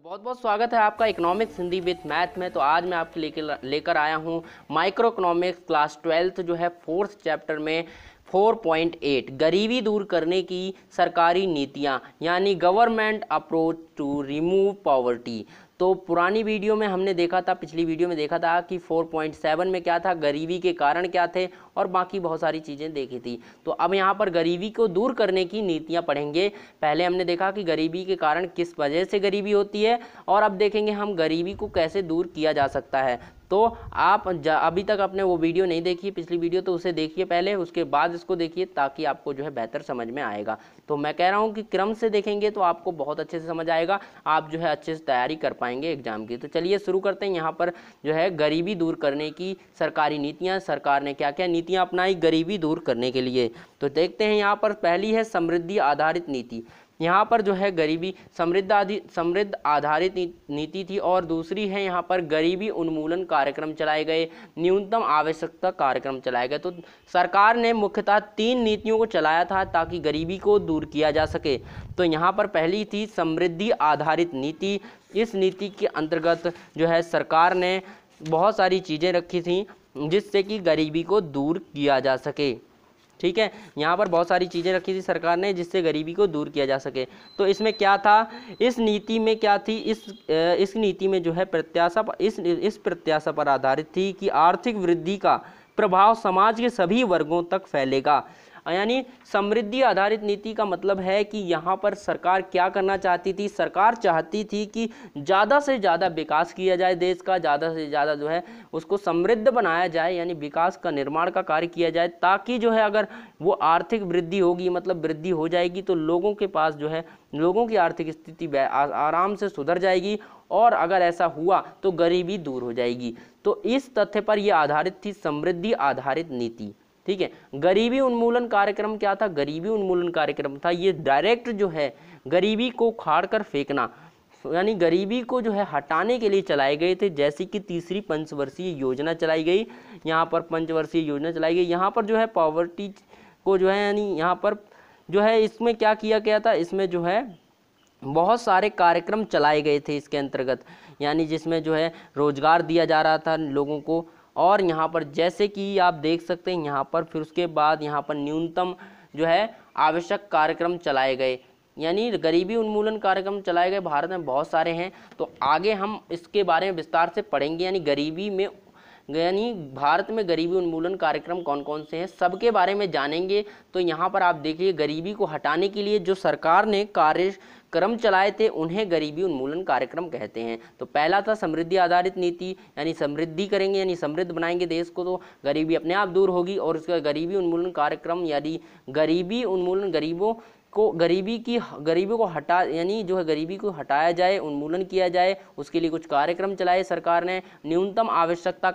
बहुत बहुत स्वागत है आपका इकोनॉमिक्स हिंदी विद मैथ में। तो आज मैं आपके लेकर आया हूँ माइक्रो इकोनॉमिक्स क्लास 12th जो है 4th चैप्टर में 4.8 गरीबी दूर करने की सरकारी नीतियाँ यानी government approach to remove poverty. तो पुरानी वीडियो में हमने देखा था, पिछली वीडियो में देखा था कि 4.7 में क्या था, गरीबी के कारण क्या थे और बाकी बहुत सारी चीज़ें देखी थी। तो अब यहाँ पर गरीबी को दूर करने की नीतियाँ पढ़ेंगे। पहले हमने देखा कि गरीबी के कारण किस वजह से गरीबी होती है और अब देखेंगे हम गरीबी को कैसे दूर किया जा सकता है। तो आप अभी तक आपने वो वीडियो नहीं देखी, पिछली वीडियो, तो उसे देखिए पहले, उसके बाद इसको देखिए ताकि आपको जो है बेहतर समझ में आएगा। तो मैं कह रहा हूँ कि क्रम से देखेंगे तो आपको बहुत अच्छे से समझ आएगा, आप जो है अच्छे से तैयारी कर पाएंगे एग्जाम की। तो चलिए शुरू करते हैं। यहाँ पर जो है गरीबी दूर करने की सरकारी नीतियाँ, सरकार ने क्या क्या नीतियाँ अपनाई गरीबी दूर करने के लिए। तो देखते हैं, यहाँ पर पहली है समृद्धि आधारित नीति। यहाँ पर जो है गरीबी समृद्ध आधारित नीति थी और दूसरी है यहाँ पर गरीबी उन्मूलन कार्यक्रम चलाए गए, न्यूनतम आवश्यकता कार्यक्रम चलाए गए। तो सरकार ने मुख्यतः 3 नीतियों को चलाया था ताकि गरीबी को दूर किया जा सके। तो यहाँ पर पहली थी समृद्धि आधारित नीति। इस नीति के अंतर्गत जो है सरकार ने बहुत सारी चीज़ें रखी थी जिससे कि गरीबी को दूर किया जा सके। ठीक है, यहाँ पर बहुत सारी चीज़ें रखी थी सरकार ने जिससे गरीबी को दूर किया जा सके। तो इसमें क्या था, इस नीति में क्या थी, इस नीति में जो है इस प्रत्याशा पर आधारित थी कि आर्थिक वृद्धि का प्रभाव समाज के सभी वर्गों तक फैलेगा। यानी समृद्धि आधारित नीति का मतलब है कि यहाँ पर सरकार क्या करना चाहती थी, सरकार चाहती थी कि ज़्यादा से ज़्यादा विकास किया जाए देश का, ज़्यादा से ज़्यादा जो है उसको समृद्ध बनाया जाए, यानी विकास का निर्माण का कार्य किया जाए, ताकि जो है अगर वो आर्थिक वृद्धि होगी, मतलब वृद्धि हो जाएगी, तो लोगों के पास जो है लोगों की आर्थिक स्थिति आराम से सुधर जाएगी और अगर ऐसा हुआ तो गरीबी दूर हो जाएगी। तो इस तथ्य पर यह आधारित थी समृद्धि आधारित नीति। ठीक है, गरीबी उन्मूलन कार्यक्रम क्या था, गरीबी उन्मूलन कार्यक्रम था ये डायरेक्ट जो है गरीबी को उखाड़ कर फेंकना, यानी गरीबी को जो है हटाने के लिए चलाए गए थे। जैसे कि तीसरी पंचवर्षीय योजना चलाई गई, यहाँ पर पंचवर्षीय योजना चलाई गई। यहाँ पर जो है पॉवर्टी को जो है यानी यहाँ पर जो है इसमें क्या किया गया था, इसमें जो है बहुत सारे कार्यक्रम चलाए गए थे इसके अंतर्गत, यानी जिसमें जो है रोजगार दिया जा रहा था लोगों को। और यहाँ पर जैसे कि आप देख सकते हैं यहाँ पर फिर उसके बाद यहाँ पर न्यूनतम जो है आवश्यक कार्यक्रम चलाए गए, यानी गरीबी उन्मूलन कार्यक्रम चलाए गए। भारत में बहुत सारे हैं, तो आगे हम इसके बारे में विस्तार से पढ़ेंगे। यानी भारत में गरीबी उन्मूलन कार्यक्रम कौन कौन से हैं सबके बारे में जानेंगे। तो यहाँ पर आप देखिए गरीबी को हटाने के लिए जो सरकार ने कार्यक्रम चलाए थे उन्हें गरीबी उन्मूलन कार्यक्रम कहते हैं। तो पहला था समृद्धि आधारित नीति, यानी समृद्धि करेंगे यानी समृद्ध बनाएंगे देश को तो गरीबी अपने आप दूर होगी। और उसका गरीबी उन्मूलन कार्यक्रम यानी गरीबी उन्मूलन गरीबी को हटा यानी जो है गरीबी को हटाया जाए, उन्मूलन किया जाए, उसके लिए कुछ कार्यक्रम चलाए सरकार ने। न्यूनतम आवश्यकता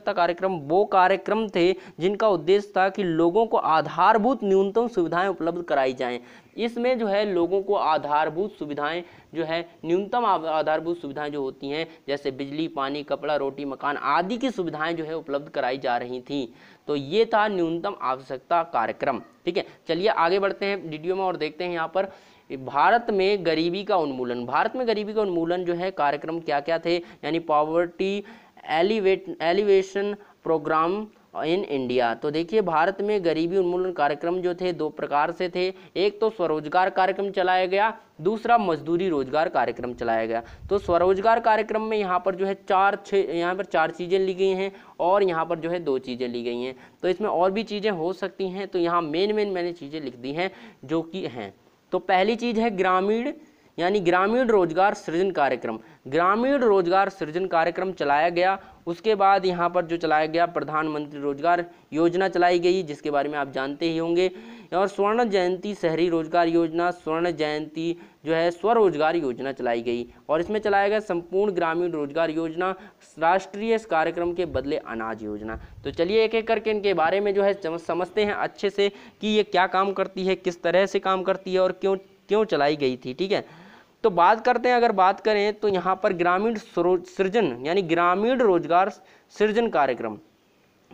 कार्यक्रम वो कार्यक्रम थे जिनका उद्देश्य था कि लोगों को आधारभूत न्यूनतम सुविधाएं उपलब्ध कराई जाएं। इसमें जो है लोगों को आधारभूत सुविधाएं जो है न्यूनतम आधारभूत सुविधाएं जो होती हैं जैसे बिजली, पानी, कपड़ा, रोटी, मकान आदि की सुविधाएं जो है उपलब्ध कराई जा रही थी। तो ये था न्यूनतम आवश्यकता कार्यक्रम। ठीक है, चलिए आगे बढ़ते हैं वीडियो में और देखते हैं यहाँ पर भारत में गरीबी का उन्मूलन जो है कार्यक्रम क्या क्या थे, यानी poverty alleviation program in India. तो देखिए भारत में गरीबी उन्मूलन कार्यक्रम जो थे 2 प्रकार से थे, एक तो स्वरोजगार कार्यक्रम चलाया गया, दूसरा मजदूरी रोजगार कार्यक्रम चलाया गया। तो स्वरोजगार कार्यक्रम में यहाँ पर जो है 4 चीज़ें ली गई हैं और यहाँ पर जो है 2 चीज़ें ली गई हैं। तो इसमें और भी चीज़ें हो सकती हैं, तो यहाँ मैंने चीज़ें लिख दी हैं जो कि हैं। तो पहली चीज़ है ग्रामीण रोजगार सृजन कार्यक्रम। ग्रामीण रोजगार सृजन कार्यक्रम चलाया गया। उसके बाद यहाँ पर जो चलाया गया प्रधानमंत्री रोजगार योजना चलाई गई जिसके बारे में आप जानते ही होंगे। और स्वर्ण जयंती शहरी रोजगार योजना, स्वर्ण जयंती जो है स्वरोजगार योजना चलाई गई। और इसमें चलाया गया संपूर्ण ग्रामीण रोजगार योजना, राष्ट्रीय कार्यक्रम के बदले अनाज योजना। तो चलिए एक एक करके इनके बारे में जो है समझते हैं अच्छे से कि ये क्या काम करती है, किस तरह से काम करती है और क्यों चलाई गई थी। ठीक है, तो अगर बात करें तो यहाँ पर ग्रामीण सृजन यानी ग्रामीण रोजगार सृजन कार्यक्रम,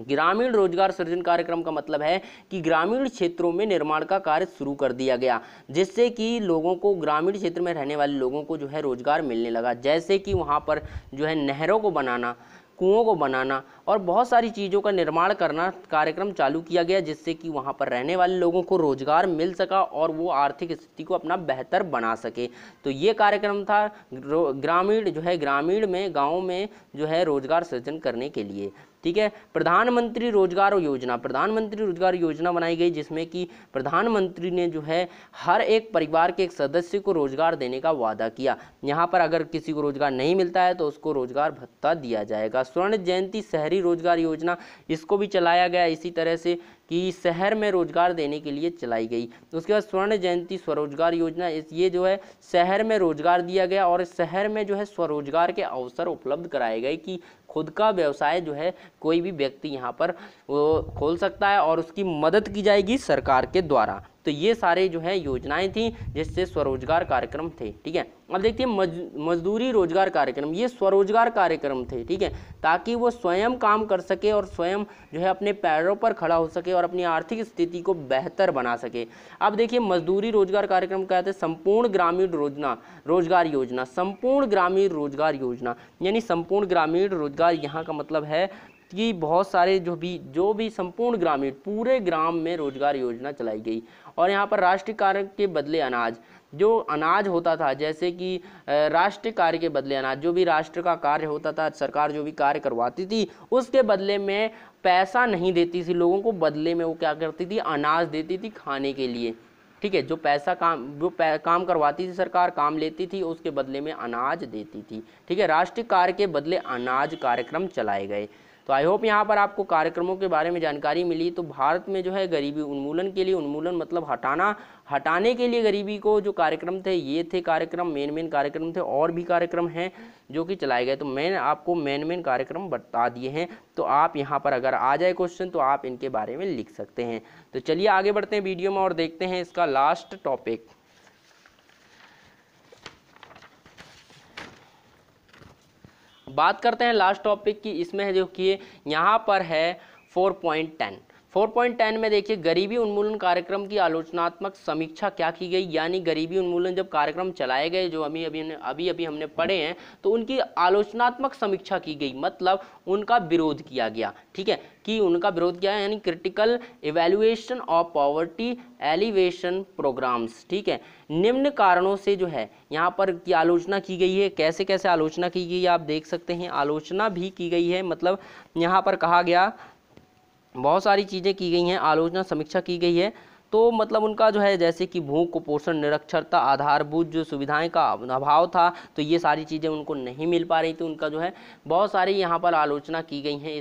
ग्रामीण रोजगार सृजन कार्यक्रम का मतलब है कि ग्रामीण क्षेत्रों में निर्माण का कार्य शुरू कर दिया गया, जिससे कि लोगों को, ग्रामीण क्षेत्र में रहने वाले लोगों को जो है रोजगार मिलने लगा। जैसे कि वहाँ पर जो है नहरों को बनाना, कुओं को बनाना और बहुत सारी चीज़ों का निर्माण करना कार्यक्रम चालू किया गया, जिससे कि वहाँ पर रहने वाले लोगों को रोजगार मिल सका और वो आर्थिक स्थिति को अपना बेहतर बना सके। तो ये कार्यक्रम था ग्रामीण जो है, ग्रामीण में, गाँव में जो है रोजगार सृजन करने के लिए। ठीक है। प्रधानमंत्री रोजगार योजना, प्रधानमंत्री रोजगार योजना बनाई गई, जिसमें कि प्रधानमंत्री ने जो है हर एक परिवार के एक सदस्य को रोजगार देने का वादा किया। यहाँ पर अगर किसी को रोजगार नहीं मिलता है तो उसको रोजगार भत्ता दिया जाएगा। स्वर्ण जयंती शहरी रोजगार योजना, इसको भी चलाया गया इसी तरह से कि शहर में रोजगार देने के लिए चलाई गई। उसके बाद स्वर्ण जयंती स्वरोजगार योजना, ये जो है शहर में रोजगार दिया गया और शहर में जो है स्वरोजगार के अवसर उपलब्ध कराए गए कि खुद का व्यवसाय जो है कोई भी व्यक्ति यहाँ पर वो खोल सकता है और उसकी मदद की जाएगी सरकार के द्वारा। तो ये सारे जो है योजनाएं थी जिससे स्वरोजगार कार्यक्रम थे। ठीक है। अब देखिए मजदूरी रोजगार कार्यक्रम, ये स्वरोजगार कार्यक्रम थे। ठीक है, ताकि वो स्वयं काम कर सके और स्वयं जो है अपने पैरों पर खड़ा हो सके और अपनी आर्थिक स्थिति को बेहतर बना सके। अब देखिए मजदूरी रोजगार कार्यक्रम कहते हैं संपूर्ण ग्रामीण रोजगार योजना, संपूर्ण ग्रामीण रोजगार योजना, यानी संपूर्ण ग्रामीण रोजगार यहाँ का मतलब है कि बहुत सारे जो भी संपूर्ण ग्रामीण, पूरे ग्राम में रोजगार योजना चलाई गई। और यहाँ पर राष्ट्रीय कार्य के बदले अनाज, जो अनाज होता था, जैसे कि राष्ट्रीय कार्य के बदले अनाज, जो भी राष्ट्र का कार्य होता था, सरकार जो भी कार्य करवाती थी उसके बदले में पैसा नहीं देती थी लोगों को, बदले में वो क्या करती थी, अनाज देती थी खाने के लिए। ठीक है, जो काम करवाती थी सरकार, काम लेती थी, उसके बदले में अनाज देती थी। ठीक है, राष्ट्रीय कार्य के बदले अनाज कार्यक्रम चलाए गए। तो आई होप यहाँ पर आपको कार्यक्रमों के बारे में जानकारी मिली। तो भारत में जो है गरीबी उन्मूलन के लिए, उन्मूलन मतलब हटाने के लिए गरीबी को जो कार्यक्रम थे, ये थे कार्यक्रम, मेन कार्यक्रम थे। और भी कार्यक्रम हैं जो कि चलाए गए, तो मैंने आपको मेन कार्यक्रम बता दिए हैं। तो आप यहाँ पर अगर आ जाए क्वेश्चन तो आप इनके बारे में लिख सकते हैं। तो चलिए आगे बढ़ते हैं वीडियो में और देखते हैं इसका लास्ट टॉपिक। बात करते हैं लास्ट टॉपिक की। इसमें जो कि यहाँ पर है 4.10 में देखिए गरीबी उन्मूलन कार्यक्रम की आलोचनात्मक समीक्षा क्या की गई, यानी गरीबी उन्मूलन जब कार्यक्रम चलाए गए, जो अभी हमने पढ़े हैं, तो उनकी आलोचनात्मक समीक्षा की गई, मतलब उनका विरोध किया गया। ठीक है, कि उनका विरोध किया, यानी critical evaluation of poverty alleviation programs. ठीक है, निम्न कारणों से जो है यहाँ पर की आलोचना की गई है। कैसे कैसे आलोचना की गई है आप देख सकते हैं। आलोचना भी की गई है, मतलब यहाँ पर कहा गया, बहुत सारी चीज़ें की गई हैं, आलोचना समीक्षा की गई है। तो मतलब उनका जो है, जैसे कि भूख कुपोषण, निरक्षरता, आधारभूत जो सुविधाएं का अभाव था, तो ये सारी चीज़ें उनको नहीं मिल पा रही थी। उनका जो है बहुत सारी यहाँ पर आलोचना की गई हैं।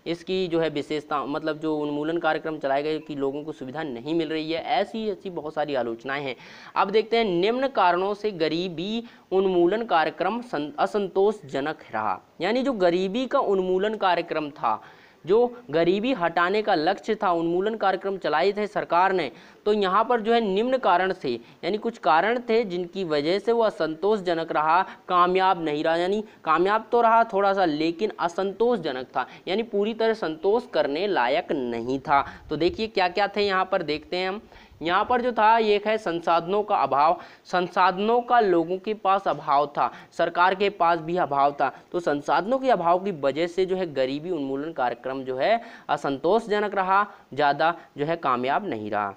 इसकी जो है विशेषता, मतलब जो उन्मूलन कार्यक्रम चलाए गए कि लोगों को सुविधा नहीं मिल रही है, ऐसी बहुत सारी आलोचनाएं हैं। अब देखते हैं निम्न कारणों से गरीबी उन्मूलन कार्यक्रम असंतोषजनक रहा। यानी जो गरीबी का उन्मूलन कार्यक्रम था, जो गरीबी हटाने का लक्ष्य था, उन्मूलन कार्यक्रम चलाए थे सरकार ने, तो यहाँ पर जो है निम्न कारण से, यानी कुछ कारण थे जिनकी वजह से वो असंतोषजनक रहा, कामयाब नहीं रहा। यानी कामयाब तो रहा थोड़ा सा, लेकिन असंतोषजनक था, यानी पूरी तरह संतोष करने लायक नहीं था। तो देखिए क्या क्या थे यहाँ पर, देखते हैं हम। यहाँ पर जो था एक है संसाधनों का अभाव, संसाधनों का लोगों के पास अभाव था, सरकार के पास भी अभाव था। तो संसाधनों के अभाव की वजह से जो है गरीबी उन्मूलन कार्यक्रम जो है असंतोषजनक रहा, ज़्यादा जो है कामयाब नहीं रहा।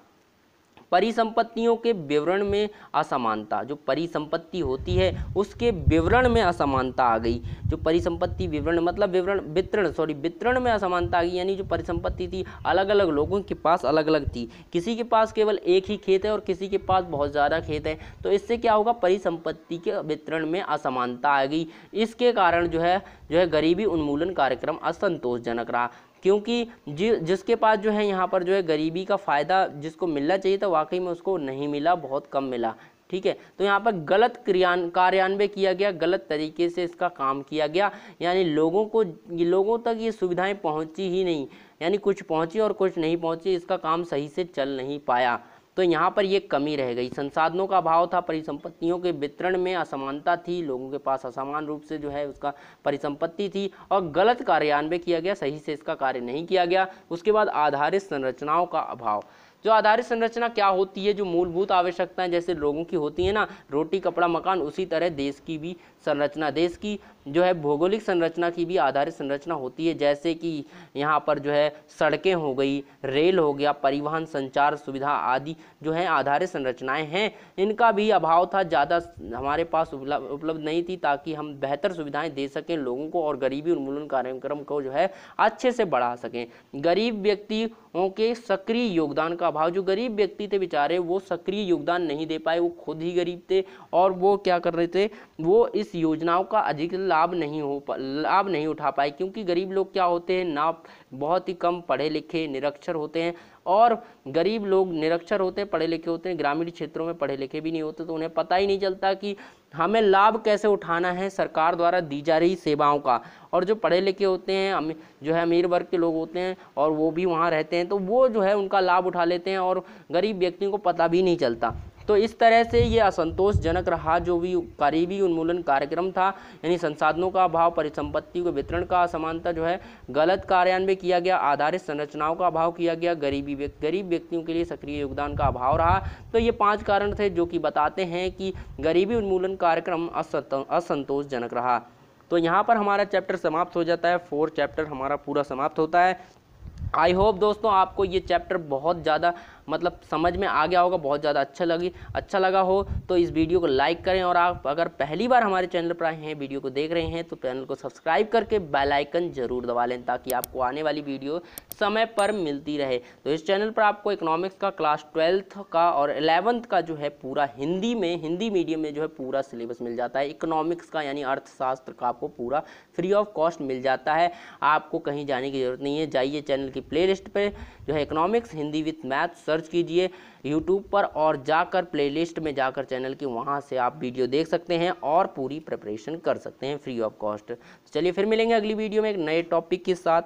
परिसंपत्तियों के विवरण में असमानता, जो परिसंपत्ति होती है उसके विवरण में असमानता आ गई। जो परिसंपत्ति विवरण मतलब वितरण में असमानता आ गई, यानी जो परिसंपत्ति थी अलग अलग लोगों के पास अलग अलग थी, किसी के पास केवल एक ही खेत है और किसी के पास बहुत ज़्यादा खेत है। तो इससे क्या होगा, परिसंपत्ति के वितरण में असमानता आ गई। इसके कारण जो है गरीबी उन्मूलन कार्यक्रम असंतोषजनक रहा, क्योंकि जिसके पास जो है यहाँ पर जो है गरीबी का फ़ायदा जिसको मिलना चाहिए था वाकई में उसको नहीं मिला, बहुत कम मिला। ठीक है, तो यहाँ पर गलत कार्यान्वयन किया गया, गलत तरीके से इसका काम किया गया, यानी लोगों तक ये सुविधाएं पहुँची ही नहीं, यानी कुछ पहुँची और कुछ नहीं पहुँची, इसका काम सही से चल नहीं पाया। तो यहाँ पर ये कमी रह गई। संसाधनों का अभाव था, परिसंपत्तियों के वितरण में असमानता थी, लोगों के पास असमान रूप से जो है उसका परिसंपत्ति थी, और गलत कार्यान्वयन किया गया, सही से इसका कार्य नहीं किया गया। उसके बाद आधारित संरचनाओं का अभाव। जो आधारित संरचना क्या होती है, जो मूलभूत आवश्यकताएं जैसे लोगों की होती है ना, रोटी कपड़ा मकान, उसी तरह देश की भी संरचना, देश की जो है भौगोलिक संरचना की भी आधारित संरचना होती है। जैसे कि यहाँ पर जो है सड़कें हो गई, रेल हो गया, परिवहन संचार सुविधा आदि जो है आधारित संरचनाएं हैं, इनका भी अभाव था, ज़्यादा हमारे पास उपलब्ध नहीं थी, ताकि हम बेहतर सुविधाएं दे सकें लोगों को और गरीबी उन्मूलन कार्यक्रम को जो है अच्छे से बढ़ा सकें। गरीब व्यक्तियों के सक्रिय योगदान का अभाव। जो गरीब व्यक्ति थे बेचारे, वो सक्रिय योगदान नहीं दे पाए, वो खुद ही गरीब थे और वो क्या कर रहे थे, वो इस योजनाओं का अधिक लाभ नहीं उठा पाए, क्योंकि गरीब लोग क्या होते हैं ना, बहुत ही कम पढ़े लिखे निरक्षर होते हैं, और गरीब लोग निरक्षर होते हैं, पढ़े लिखे होते हैं, ग्रामीण क्षेत्रों में पढ़े लिखे भी नहीं होते, तो उन्हें पता ही नहीं चलता कि हमें लाभ कैसे उठाना है सरकार द्वारा दी जा रही सेवाओं का। और जो पढ़े लिखे होते हैं, जो है अमीर वर्ग के लोग होते हैं और वो भी वहाँ रहते हैं, तो वो जो है उनका लाभ उठा लेते हैं और गरीब व्यक्तियों को पता भी नहीं चलता। तो इस तरह से ये असंतोषजनक रहा जो भी गरीबी उन्मूलन कार्यक्रम था, यानी संसाधनों का अभाव, परिसंपत्ति के वितरण का असमानता जो है, गलत कार्यान्वयन किया गया, आधारित संरचनाओं का अभाव किया गया, गरीब व्यक्तियों के लिए सक्रिय योगदान का अभाव रहा। तो ये 5 कारण थे जो कि बताते हैं कि गरीबी उन्मूलन कार्यक्रम असंतोषजनक रहा। तो यहाँ पर हमारा चैप्टर समाप्त हो जाता है, 4 चैप्टर हमारा पूरा समाप्त होता है। आई होप दोस्तों आपको ये चैप्टर बहुत ज़्यादा मतलब समझ में आ गया होगा, बहुत ज़्यादा अच्छा लगा हो तो इस वीडियो को लाइक करें, और आप अगर पहली बार हमारे चैनल पर आए हैं, वीडियो को देख रहे हैं, तो चैनल को सब्सक्राइब करके बेल आइकन जरूर दबा लें, ताकि आपको आने वाली वीडियो समय पर मिलती रहे। तो इस चैनल पर आपको इकोनॉमिक्स का क्लास 12th का और 11th का जो है पूरा हिंदी मीडियम में जो है पूरा सिलेबस मिल जाता है। इकोनॉमिक्स का यानी अर्थशास्त्र का आपको पूरा फ्री ऑफ कॉस्ट मिल जाता है, आपको कहीं जाने की जरूरत नहीं है। जाइए चैनल की प्लेलिस्ट पे जो है economics Hindi with math search कीजिए यूट्यूब पर, और जाकर प्लेलिस्ट में जाकर चैनल की वहाँ से आप वीडियो देख सकते हैं और पूरी प्रिपरेशन कर सकते हैं फ्री ऑफ कॉस्ट। चलिए फिर मिलेंगे अगली वीडियो में एक नए टॉपिक के साथ।